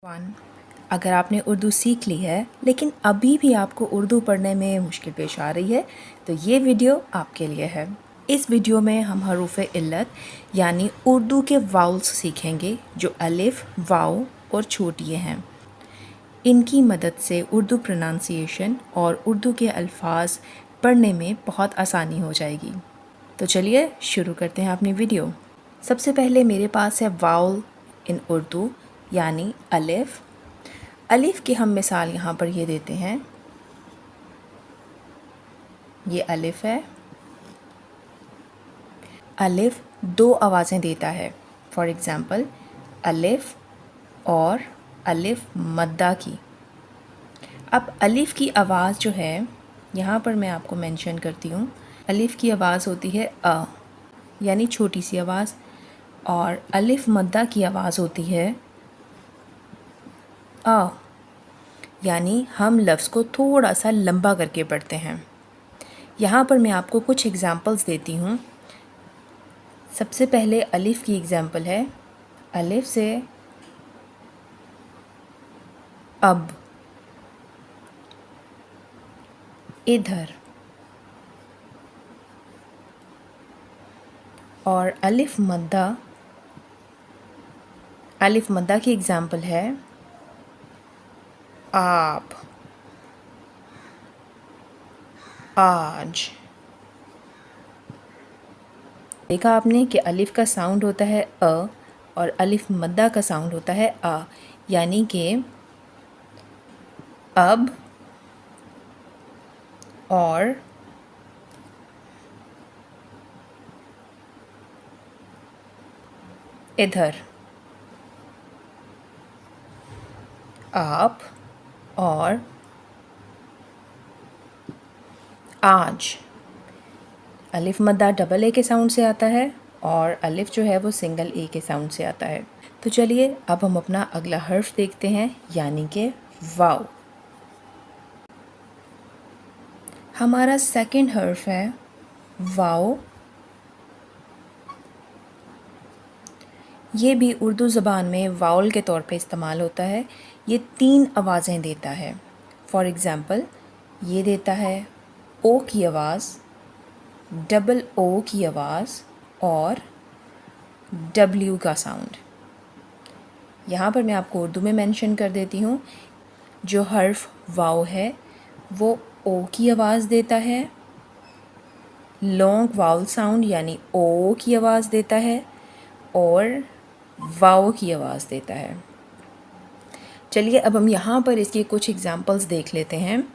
One अगर आपने उर्दू सीख ली है लेकिन अभी भी आपको उर्दू पढ़ने में मुश्किल पेश आ रही है तो ये वीडियो आपके लिए है। इस वीडियो में हम हरूफ इल्लत यानी उर्दू के वाउल्स सीखेंगे जो अलिफ, वाव और छोटिये हैं। इनकी मदद से उर्दू प्रोनाउंसिएशन और उर्दू के अल्फाज पढ़ने में बहुत आसानी हो जाएगी। तो चलिए शुरू करते हैं अपनी वीडियो। सबसे पहले मेरे पास है वाउल इन उर्दू यानी अलिफ। अलिफ की हम मिसाल यहाँ पर ये देते हैं, ये अलिफ है। अलिफ दो आवाज़ें देता है, फॉर एग्ज़ाम्पल अलिफ और अलिफ मद्दा की। अब अलिफ की आवाज़ जो है यहाँ पर मैं आपको मेंशन करती हूँ। अलिफ की आवाज़ होती है अ यानी छोटी सी आवाज़, और अलिफ मद्दा की आवाज़ होती है अ यानी हम लफ्ज़ को थोड़ा सा लंबा करके पढ़ते हैं। यहाँ पर मैं आपको कुछ एग्ज़ाम्पल्स देती हूँ। सबसे पहले अलिफ की एग्ज़ाम्पल है, अलिफ से अब, इधर, और अलिफ मद्दा की एग्ज़ाम्पल है आप, आज। देखा आपने कि अलिफ का साउंड होता है अ और अलिफ मद्दा का साउंड होता है आ, यानी कि अब और इधर, आप और आज। अलिफ मद्दा डबल ए के साउंड से आता है और अलिफ जो है वो सिंगल ए के साउंड से आता है। तो चलिए अब हम अपना अगला हर्फ देखते हैं यानी कि वाव। हमारा सेकंड हर्फ है वाव। ये भी उर्दू ज़बान में वाउल के तौर पे इस्तेमाल होता है। ये 3 आवाज़ें देता है। फॉर एग्ज़ाम्पल ये देता है ओ की आवाज़, डबल ओ की आवाज़ और डब्ल्यू का साउंड। यहाँ पर मैं आपको उर्दू में मेंशन कर देती हूँ। जो हर्फ वाव है वो ओ की आवाज़ देता है, लॉन्ग वाउल साउंड यानी ओ की आवाज़ देता है और वाव की आवाज़ देता है। चलिए अब हम यहाँ पर इसके कुछ एग्ज़ाम्पल्स देख लेते हैं।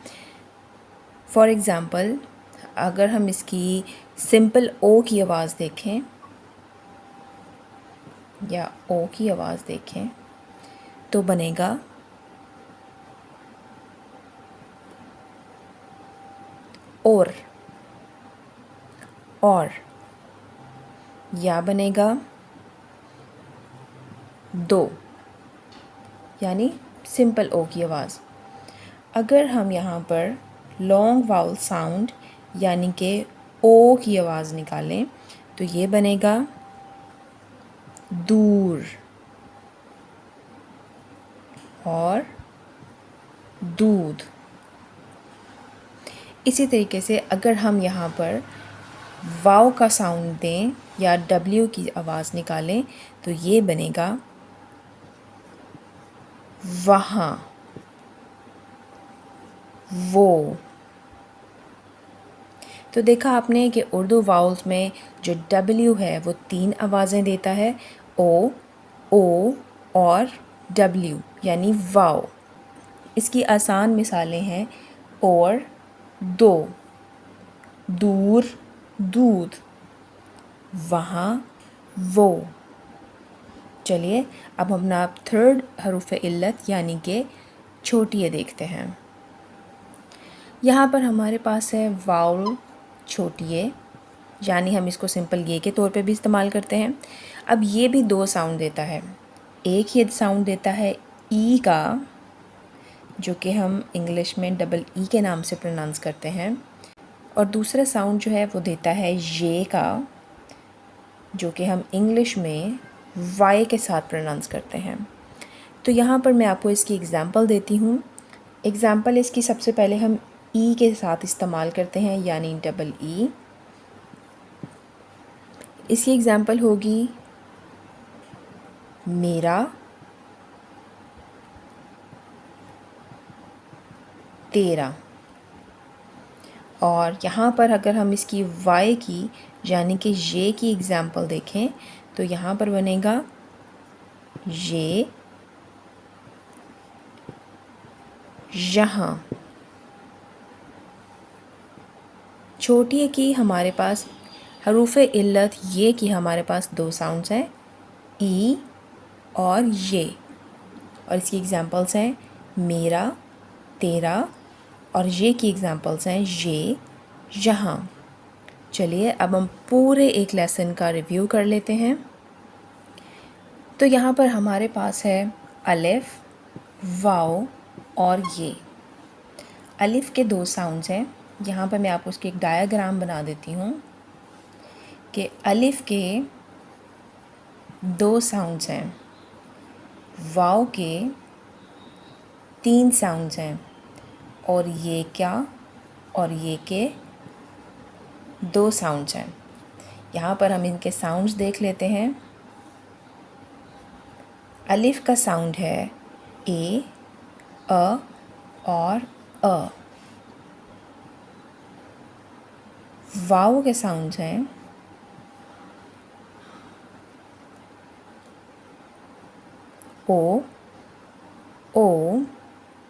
फॉर एग्ज़ाम्पल अगर हम इसकी सिंपल ओ की आवाज़ देखें या ओ की आवाज़ देखें तो बनेगा और या बनेगा दो यानी सिंपल ओ की आवाज़। अगर हम यहाँ पर लॉन्ग वाउल साउंड यानी कि ओ की आवाज़ निकालें तो ये बनेगा दूर और दूध। इसी तरीके से अगर हम यहाँ पर वाव का साउंड दें या डब्ल्यू की आवाज़ निकालें तो ये बनेगा वहाँ, वो। तो देखा आपने कि उर्दू वाउल्स में जो डब्ल्यू है वो 3 आवाज़ें देता है, ओ और डब्ल्यू यानी वाव। इसकी आसान मिसालें हैं और, दो, दूर, दूध, वहाँ, वो। चलिए अब हम अपना थर्ड हरूफ इल्लत यानी कि छोटिये देखते हैं। यहाँ पर हमारे पास है वाउल छोटिये, यानी हम इसको सिंपल ये के तौर पे भी इस्तेमाल करते हैं। अब ये भी 2 साउंड देता है। एक ये साउंड देता है ई का, जो कि हम इंग्लिश में डबल ई के नाम से प्रोनाउंस करते हैं, और दूसरा साउंड जो है वो देता है ये का, जो कि हम इंग्लिश में वाई के साथ प्रोनाउंस करते हैं। तो यहाँ पर मैं आपको इसकी एग्ज़ाम्पल देती हूँ। एग्ज़ाम्पल इसकी सबसे पहले हम ई के साथ इस्तेमाल करते हैं, यानी डबल ई। इसकी एग्ज़ाम्पल होगी मेरा, तेरा। और यहाँ पर अगर हम इसकी वाई की यानी कि ये की एग्ज़ाम्पल देखें तो यहाँ पर बनेगा ये, यहाँ। छोटी की हमारे पास हरूफ इल्लत ये की हमारे पास दो साउंड्स हैं, ई और ये। और इसकी एग्ज़ाम्पल्स हैं मेरा, तेरा, और ये की एग्ज़ाम्पल्स हैं ये, यहाँ। चलिए अब हम पूरे एक लेसन का रिव्यू कर लेते हैं। तो यहाँ पर हमारे पास है अलिफ, वाओ और ये। अलिफ के दो साउंड्स हैं। यहाँ पर मैं आपको उसकी एक डायग्राम बना देती हूँ कि अलिफ के दो साउंड्स हैं, वाओ के तीन साउंड्स हैं, और ये क्या और ये के दो साउंड्स हैं। यहाँ पर हम इनके साउंड्स देख लेते हैं। अलिफ का साउंड है ए, अ और अ। वाओ के साउंड्स हैं ओ, ओ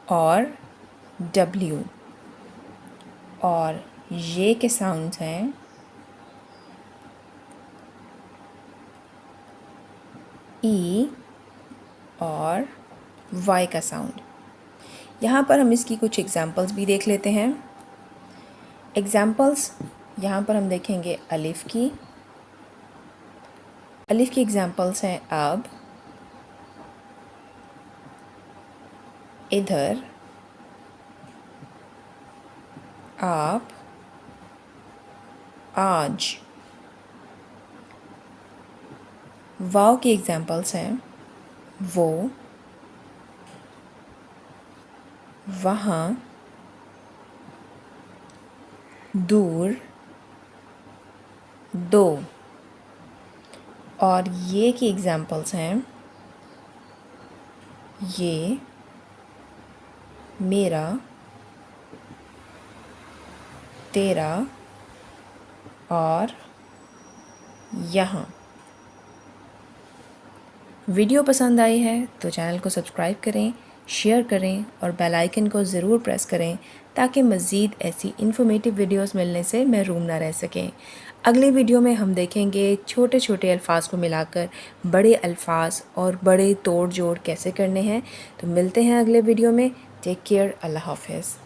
और डब्ल्यू। और ये के साउंड्स हैं ई और वाई का साउंड। यहाँ पर हम इसकी कुछ एग्जांपल्स भी देख लेते हैं। एग्जांपल्स यहाँ पर हम देखेंगे अलिफ की। अलिफ की एग्जांपल्स हैं अब, इधर, आप, आज। वाव की एग्जांपल्स हैं वो, वहाँ, दूर, दो। और ये की एग्जांपल्स हैं ये, मेरा, तेरा और यहाँ। वीडियो पसंद आई है तो चैनल को सब्सक्राइब करें, शेयर करें और बेल आइकन को ज़रूर प्रेस करें ताकि मज़ीद ऐसी इन्फॉर्मेटिव वीडियोस मिलने से महरूम ना रह सकें। अगले वीडियो में हम देखेंगे छोटे छोटे अल्फाज को मिलाकर बड़े अल्फाज और बड़े तोड़ जोड़ कैसे करने हैं। तो मिलते हैं अगले वीडियो में। टेक केयर, अल्लाह हाफ़िज़।